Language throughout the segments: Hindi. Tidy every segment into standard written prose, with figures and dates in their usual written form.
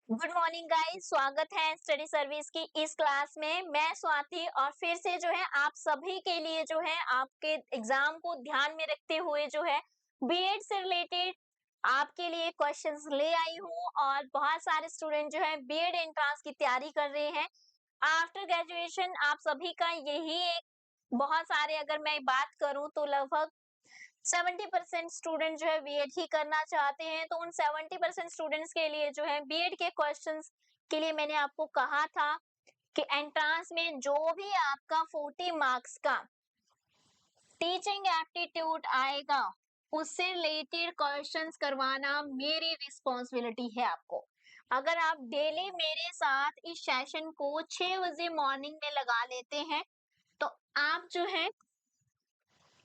गुड मॉर्निंग गाइस, स्वागत है स्टडी सर्विस की इस क्लास में। मैं स्वाति और फिर से जो है आप सभी के लिए जो है आपके एग्जाम को ध्यान में रखते हुए जो है बीएड से रिलेटेड आपके लिए क्वेश्चंस ले आई हूँ। और बहुत सारे स्टूडेंट जो है बीएड एंट्रेंस की तैयारी कर रहे हैं। आफ्टर ग्रेजुएशन आप सभी का यही एक बहुत सारे, अगर मैं बात करूं तो लगभग 70% स्टूडेंट जो है बीएड ही करना चाहते हैं। तो उन 70% स्टूडेंट्स के लिए जो है बीएड के क्वेश्चंस के लिए मैंने आपको कहा था कि एंट्रेंस में जो भी आपका 40 मार्क्स का टीचिंग एप्टीट्यूड आएगा उससे रिलेटेड क्वेश्चंस करवाना मेरी रिस्पॉन्सिबिलिटी है आपको। अगर आप डेली मेरे साथ इस सेशन को 6 बजे मॉर्निंग में लगा लेते हैं तो आप जो है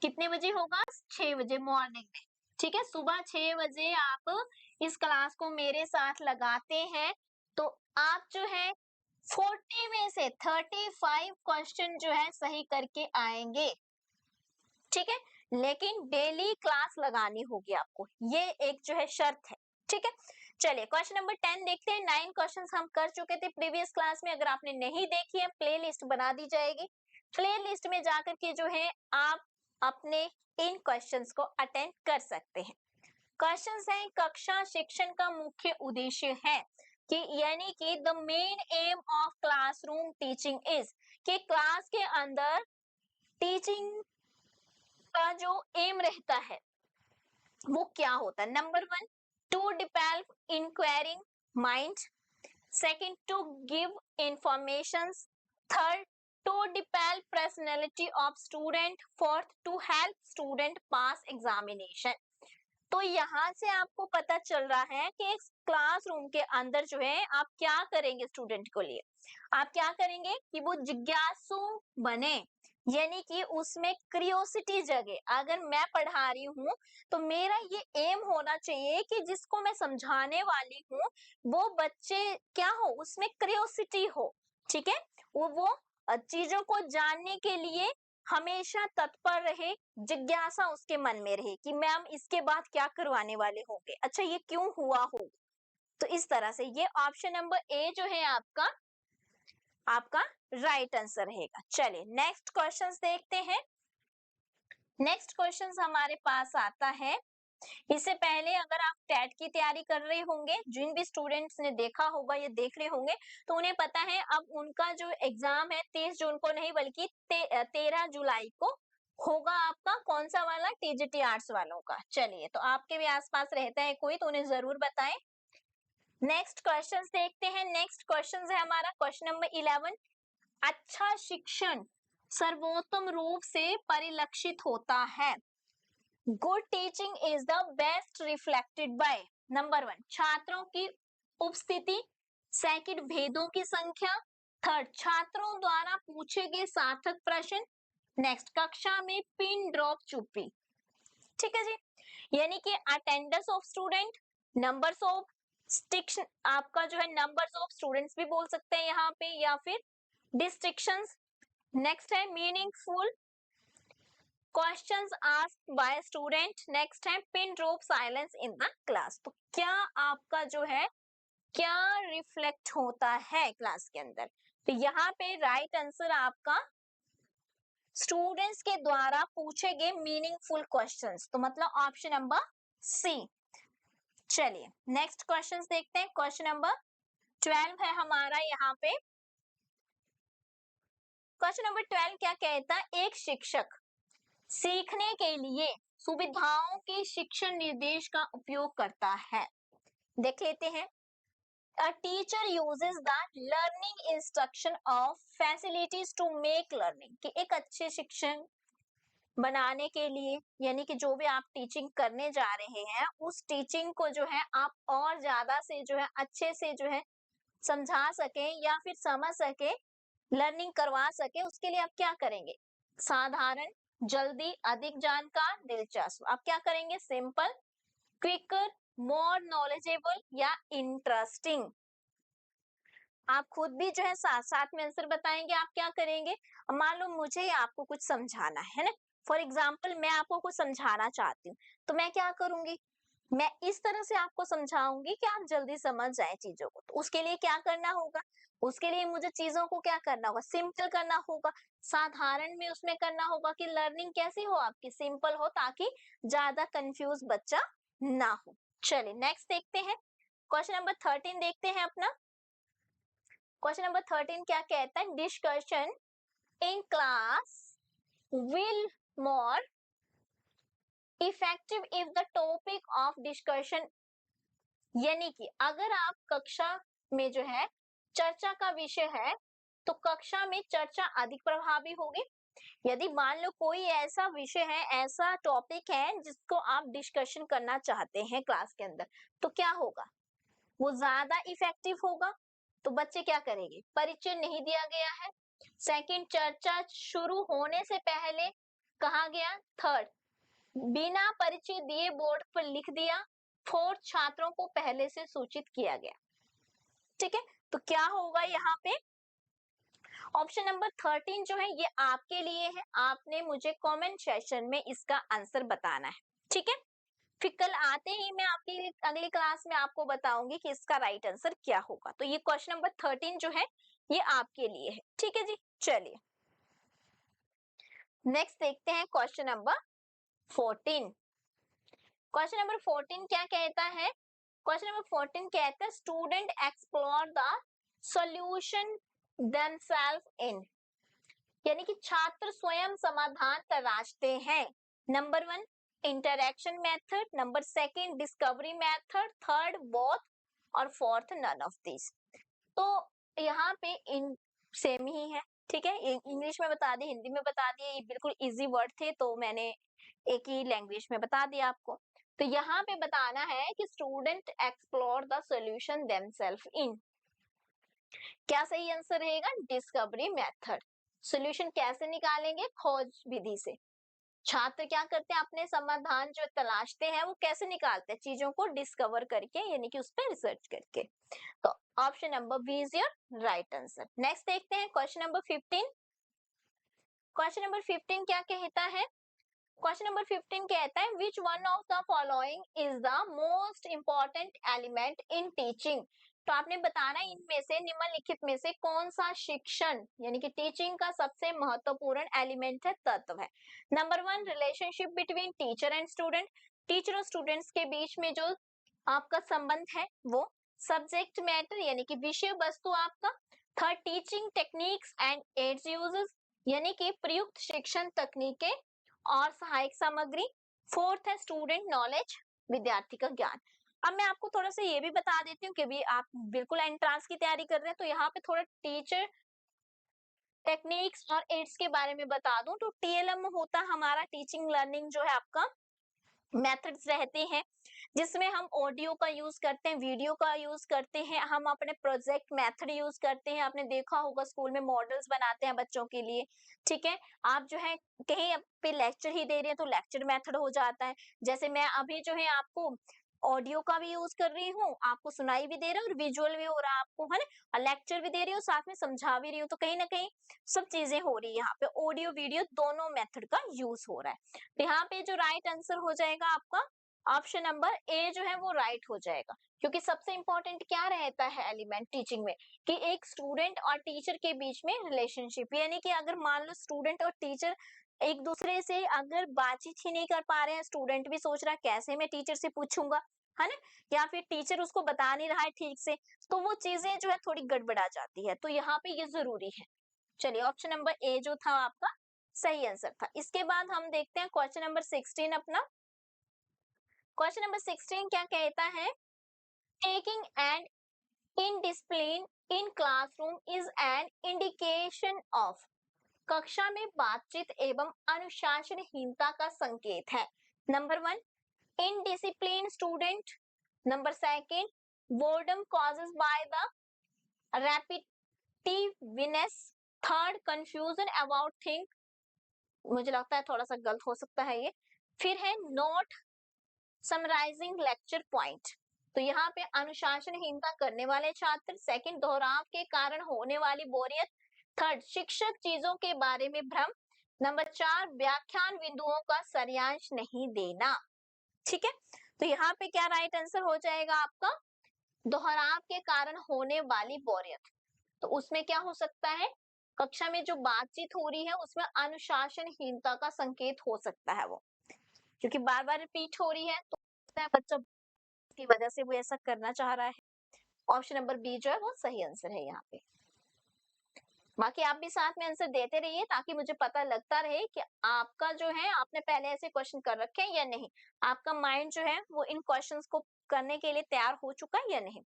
कितने बजे होगा, 6 बजे मॉर्निंग में। ठीक है, सुबह 6 बजे आप इस क्लास को मेरे साथ लगाते हैं तो आप जो है 40 में से 35 क्वेश्चन जो है सही करके आएंगे। ठीक है, लेकिन डेली क्लास लगानी होगी आपको, ये एक जो है शर्त है। ठीक है, चलिए क्वेश्चन नंबर 10 देखते हैं। 9 क्वेश्चंस हम कर चुके थे प्रीवियस क्लास में। अगर आपने नहीं देखी है, प्ले लिस्ट बना दी जाएगी। प्ले लिस्ट में जाकर के जो है आप अपने इन क्वेश्चंस को अटेंड कर सकते हैं। क्वेश्चंस हैं, कक्षा शिक्षण का मुख्य उद्देश्य है कि यानी कि the main M of classroom teaching is, कि क्लास के अंदर टीचिंग का जो एम रहता है वो क्या होता है। Number 1, to develop inquiring mind. Second, to give information. Third, to develop personality of student. Fourth, to help student pass examination. तो यहाँ से आपको पता चल रहा है कि इस क्लासरूम के अंदर जो है आप क्या करेंगे स्टूडेंट को लिए। आप क्या करेंगे कि वो जिज्ञासु बने, यानी कि उसमें क्यूरियोसिटी जगे। अगर मैं पढ़ा रही हूँ तो मेरा ये एम होना चाहिए कि जिसको मैं समझाने वाली हूँ वो बच्चे क्या हो, उसमें क्यूरियोसिटी हो। ठीक है, वो चीजों को जानने के लिए हमेशा तत्पर रहे, जिज्ञासा उसके मन में रहे कि मैम इसके बाद क्या करवाने वाले होंगे, अच्छा ये क्यों हुआ हो। तो इस तरह से ये ऑप्शन नंबर ए जो है आपका आपका राइट आंसर रहेगा। चलिए नेक्स्ट क्वेश्चंस देखते हैं। नेक्स्ट क्वेश्चंस हमारे पास आता है। इससे पहले अगर आप टेट की तैयारी कर रहे होंगे, जिन भी स्टूडेंट्स ने देखा होगा ये देख रहे होंगे, तो उन्हें पता है अब उनका जो एग्जाम है 23 जून को नहीं बल्कि 13 जुलाई को होगा। आपका कौन सा वाला, टीजीटी आर्ट्स वालों का। चलिए, तो आपके भी आसपास रहता है कोई तो उन्हें जरूर बताएं। नेक्स्ट क्वेश्चंस देखते हैं। नेक्स्ट क्वेश्चंस है हमारा क्वेश्चन नंबर 11। अच्छा शिक्षण सर्वोत्तम रूप से परिलक्षित होता है। Good teaching is the best reflected by. Number 1, छात्रों की उपस्थिति। सेकंड, भेदों की संख्या। थर्ड, छात्रों द्वारा पूछे गए सार्थक प्रश्न। नेक्स्ट, कक्षा में पिन ड्रॉप चुप्पी। ठीक है जी, यानी कि attendance of student, numbers of sticks, आपका जो है नंबर्स ऑफ स्टूडेंट्स भी बोल सकते हैं यहाँ पे, या फिर डिस्ट्रिक्शंस। नेक्स्ट है meaningful questions asked by student. Next है pin drop silence in the class. तो क्या आपका जो है क्या रिफ्लेक्ट होता है क्लास के अंदर। तो यहाँ पे राइट आंसर आपका स्टूडेंट्स के द्वारा पूछे गए मीनिंगफुल क्वेश्चंस, तो मतलब ऑप्शन नंबर सी। चलिए नेक्स्ट क्वेश्चंस देखते हैं। क्वेश्चन नंबर 12 है हमारा यहाँ पे। क्वेश्चन नंबर 12 क्या कहता है, एक शिक्षक सीखने के लिए सुविधाओं के शिक्षण निर्देश का उपयोग करता है। देख लेते हैं। A teacher uses the learning instruction of facilities to make learning, कि एक अच्छे शिक्षण बनाने के लिए, यानी कि जो भी आप टीचिंग करने जा रहे हैं उस टीचिंग को जो है आप और ज्यादा से जो है अच्छे से जो है समझा सके या फिर समझ सके, लर्निंग करवा सके, उसके लिए आप क्या करेंगे, साधारण, जल्दी, अधिक जानकार, दिलचस्प। आप क्या करेंगे, सिंपल, क्विकर, मोर नॉलेजेबल या इंटरेस्टिंग। आप खुद भी जो है साथ साथ में आंसर बताएंगे। आप क्या करेंगे, मान लो मुझे आपको कुछ समझाना है ना, फॉर एग्जाम्पल मैं आपको कुछ समझाना चाहती हूँ तो मैं क्या करूंगी, मैं इस तरह से आपको समझाऊंगी कि आप जल्दी समझ जाए चीजों को। तो उसके लिए क्या करना होगा, उसके लिए मुझे चीजों को क्या करना होगा, सिंपल करना होगा, साधारण में उसमें करना होगा कि लर्निंग कैसी हो आपकी, सिंपल हो, ताकि ज्यादा कंफ्यूज बच्चा ना हो। चलिए नेक्स्ट देखते हैं, क्वेश्चन नंबर 13 देखते हैं अपना। क्वेश्चन नंबर 13 क्या कहता है, discussion in class will more effective if the topic of discussion, यानी कि अगर आप कक्षा में जो है चर्चा का विषय है तो कक्षा में चर्चा अधिक प्रभावी होगी। यदि मान लो कोई ऐसा विषय है, ऐसा टॉपिक है जिसको आप डिस्कशन करना चाहते हैं क्लास के अंदर, तो क्या होगा, वो ज्यादा इफेक्टिव होगा। तो बच्चे क्या करेंगे, परिचय नहीं दिया गया है। सेकंड, चर्चा शुरू होने से पहले कहा गया। थर्ड, बिना परिचय दिए बोर्ड पर लिख दिया। फोर्थ, छात्रों को पहले से सूचित किया गया। ठीक है, तो क्या होगा यहाँ पे, ऑप्शन नंबर 13 जो है ये आपके लिए है, आपने मुझे कमेंट सेक्शन में इसका आंसर बताना है। ठीक है, फिर कल आते ही मैं आपकी अगली क्लास में आपको बताऊंगी कि इसका राइट आंसर क्या होगा। तो ये क्वेश्चन नंबर 13 जो है ये आपके लिए है। ठीक है जी, चलिए नेक्स्ट देखते हैं क्वेश्चन नंबर 14। क्वेश्चन नंबर 14 क्या कहता है, क्वेश्चन नंबर 14 कहता है student explore the solution themself in, यानी कि छात्र स्वयं समाधान तलाशते हैं। Number 1 interaction method, number second discovery method, third both, और फोर्थ नन ऑफ दिस। तो यहाँ पे इन सेम ही है। ठीक है, इंग्लिश में बता दी, हिंदी में बता दिए, ये बिल्कुल इजी वर्ड थे तो मैंने एक ही लैंग्वेज में बता दिया आपको। तो यहाँ पे बताना है कि student explore the solution themself in, क्या सही आंसर रहेगा, डिस्कवरी मेथड। सॉल्यूशन कैसे निकालेंगे, खोज विधि से। छात्र क्या करते हैं, अपने समाधान जो तलाशते हैं वो कैसे निकालते हैं, चीजों को डिस्कवर करके, यानी कि उस पर रिसर्च करके। तो option number B is your right answer. Next देखते हैं क्वेश्चन नंबर 15। क्वेश्चन नंबर 15 क्या कहता है, क्वेश्चन नंबर 15 कहता है which one of the following is the most important element in teaching. तो आपने बताना इनमें से, निम्नलिखित में से कौन सा शिक्षण यानी कि टीचिंग का सबसे महत्वपूर्ण एलिमेंट है, तत्व है। Number 1 relationship between teacher and student, teacher और स्टूडेंट्स के बीच में जो आपका संबंध है वो। सब्जेक्ट मैटर यानी कि विषय वस्तु आपका। Third teaching techniques and aids uses, यानी कि प्रयुक्त शिक्षण तकनीकें और सहायक सामग्री। फोर्थ है स्टूडेंट नॉलेज, विद्यार्थी का ज्ञान। अब मैं आपको थोड़ा सा ये भी बता देती हूँ कि भी आप बिल्कुल एंट्रांस की तैयारी कर रहे हैं तो यहाँ पे थोड़ा टीचर टेक्निक्स और एड्स के बारे में बता दूं। तो टीएलएम होता हमारा टीचिंग लर्निंग जो है आपका मेथड्स रहते हैं, जिसमें हम ऑडियो का यूज करते हैं, वीडियो का यूज करते हैं, हम अपने प्रोजेक्ट मेथड यूज करते हैं। आपने देखा होगा स्कूल में मॉडल्स बनाते हैं बच्चों के लिए। ठीक है, आप जो है कहीं पे लेक्चर ही दे रहे हैं तो लेक्चर मेथड हो जाता है। जैसे मैं अभी जो है आपको ऑडियो का भी यूज कर रही हूँ, आपको सुनाई भी दे रहा है और विजुअल भी हो रहा है आपको, है ना, और लेक्चर भी दे रही हूँ, साथ में समझा भी रही हूँ, तो कहीं ना कहीं सब चीजें हो रही है यहाँ पे, ऑडियो वीडियो दोनों मेथड का यूज हो रहा है। तो यहाँ पे जो राइट आंसर हो जाएगा आपका ऑप्शन नंबर ए जो है वो राइट हो जाएगा। क्योंकि सबसे इंपॉर्टेंट क्या रहता है एलिमेंट टीचिंग में, कि एक स्टूडेंट और टीचर के बीच में रिलेशनशिप, यानी कि अगर मान लो स्टूडेंट और टीचर एक दूसरे से अगर बातचीत ही नहीं कर पा रहे हैं, स्टूडेंट भी सोच रहा है कैसे मैं टीचर से पूछूंगा, है ना, या फिर टीचर उसको बता नहीं रहा है ठीक से, तो वो चीजें जो है थोड़ी गड़बड़ा जाती है। तो यहाँ पे ये जरूरी है। चलिए ऑप्शन नंबर ए जो था आपका सही आंसर था। इसके बाद हम देखते हैं क्वेश्चन नंबर 16 अपना। क्वेश्चन नंबर 16 क्या कहता है, talking and indiscipline in classroom is an indication of, कक्षा में बातचीत एवं अनुशासनहीनता का संकेत है। Number 1 indiscipline student, number second boredom causes by the repetitiveness, third confusion about thing, मुझे लगता है थोड़ा सा गलत हो सकता है ये, फिर है नोट समराइजिंग लेक्चर पॉइंट। तो यहाँ पे अनुशासनहीनता करने वाले छात्र, सेकंड दोहराव के कारण होने वाली बोरियत, थर्ड शिक्षक चीजों के बारे में भ्रम, नंबर 4 व्याख्यान बिंदुओं का सारांश नहीं देना। ठीक है, तो यहाँ पे क्या राइट आंसर हो जाएगा आपका, दोहराव के कारण होने वाली बोरियत। तो उसमें क्या हो सकता है, कक्षा में जो बातचीत हो रही है उसमें अनुशासनहीनता का संकेत हो सकता है वो, क्योंकि बार बार रिपीट हो रही है तो बच्चा की वजह से वो ऐसा करना चाह रहा है। ऑप्शन नंबर बी जो है वो सही आंसर है यहाँ पे। बाकी आप भी साथ में आंसर देते रहिए ताकि मुझे पता लगता रहे कि आपका जो है आपने पहले ऐसे क्वेश्चन कर रखे हैं या नहीं, आपका माइंड जो है वो इन क्वेश्चंस को करने के लिए तैयार हो चुका है या नहीं।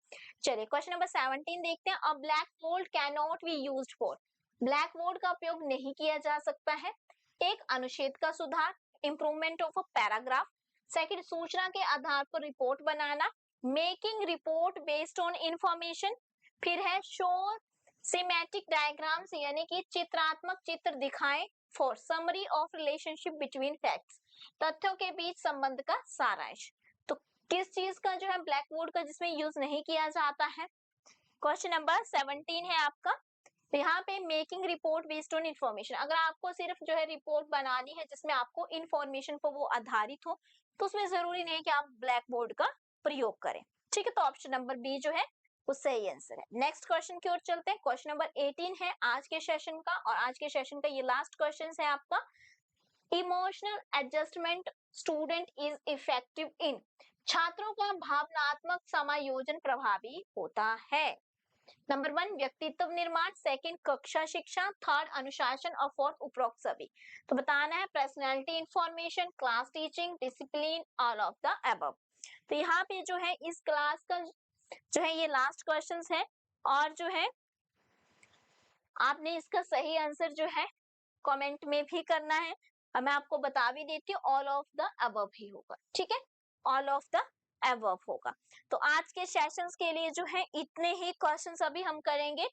चलिए क्वेश्चन नंबर 17 देखते हैं। अ black board can not be used for, black board का उपयोग नहीं किया जा सकता है। एक, अनुच्छेद का सुधार, improvement of a paragraph. Second, सूचना के आधार पर report banana, making report based on information. फिर है शोर सिमेटिक डायग्राम्स यानी कि चित्रात्मक चित्र दिखाएं for summary of relationship between facts, तथ्यों के बीच संबंध का सारांश। तो किस चीज का जो है ब्लैक बोर्ड का जिसमें यूज नहीं किया जाता है, क्वेश्चन नंबर 17 है आपका। तो यहाँ पे making report based on information, अगर आपको सिर्फ जो है रिपोर्ट बनानी है जिसमें आपको इंफॉर्मेशन पर वो आधारित हो तो उसमें जरूरी नहीं कि आप ब्लैक बोर्ड का प्रयोग करें। ठीक है, तो ऑप्शन नंबर बी जो है वो सही आंसर है। नेक्स्ट क्वेश्चन की ओर चलते हैं। क्वेश्चन नंबर 18 है आज के सेशन का, और आज के सेशन का ये लास्ट क्वेश्चन है आपका। Emotional adjustment student is effective in, छात्रों का भावनात्मक समायोजन प्रभावी होता है। नंबर 1 व्यक्तित्व निर्माण, सेकंड कक्षा शिक्षा, थर्ड अनुशासन और फोर्थ उपरोक्त सभी। तो बताना है personality information, class teaching, discipline, all of the above. तो यहाँ पे जो है इस क्लास का जो है ये लास्ट क्वेश्चंस है, और जो है आपने इसका सही आंसर जो है कमेंट में भी करना है, और मैं आपको बता भी देती हूँ ऑल ऑफ द अबव ही होगा। ठीक है, ऑल ऑफ द अबव होगा। तो आज के सेशंस के लिए जो है इतने ही क्वेश्चंस अभी हम करेंगे।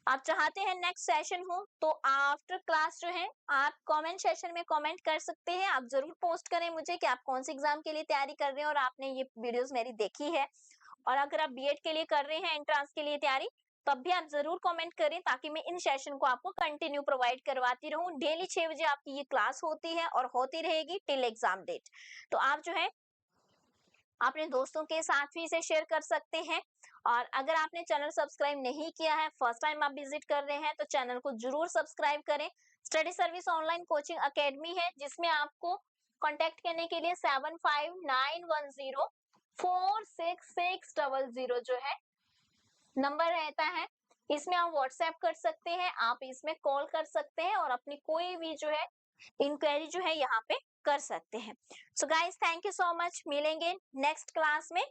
आप चाहते हैं नेक्स्ट सेशन हो तो आफ्टर क्लास जो है आप कमेंट सेशन में कमेंट कर सकते हैं। आप जरूर पोस्ट करें मुझे कि आप कौन से एग्जाम के लिए तैयारी कर रहे हैं और आपने ये वीडियोस मेरी देखी है। और अगर आप बीएड के लिए कर रहे हैं एंट्रेंस के लिए तैयारी, तब भी आप जरूर कमेंट करें ताकि मैं इन सेशन को आपको कंटिन्यू प्रोवाइड करवाती रहूं। डेली 6 बजे आपकी ये क्लास होती है और होती रहेगी टिल एग्जाम डेट। तो आप जो है अपने दोस्तों के साथ भी इसे शेयर कर सकते हैं। और अगर आपने चैनल सब्सक्राइब नहीं किया है, फर्स्ट टाइम आप विजिट कर रहे हैं, तो चैनल को जरूर सब्सक्राइब करें। Study service online coaching academy है जिसमें आपको कांटेक्ट करने के लिए 7591046600 जो है नंबर रहता है, इसमें आप व्हाट्सएप कर सकते हैं, आप इसमें कॉल कर सकते हैं और अपनी कोई भी जो है इंक्वायरी जो है यहाँ पे कर सकते हैं। So guys thank you so much, मिलेंगे नेक्स्ट क्लास में।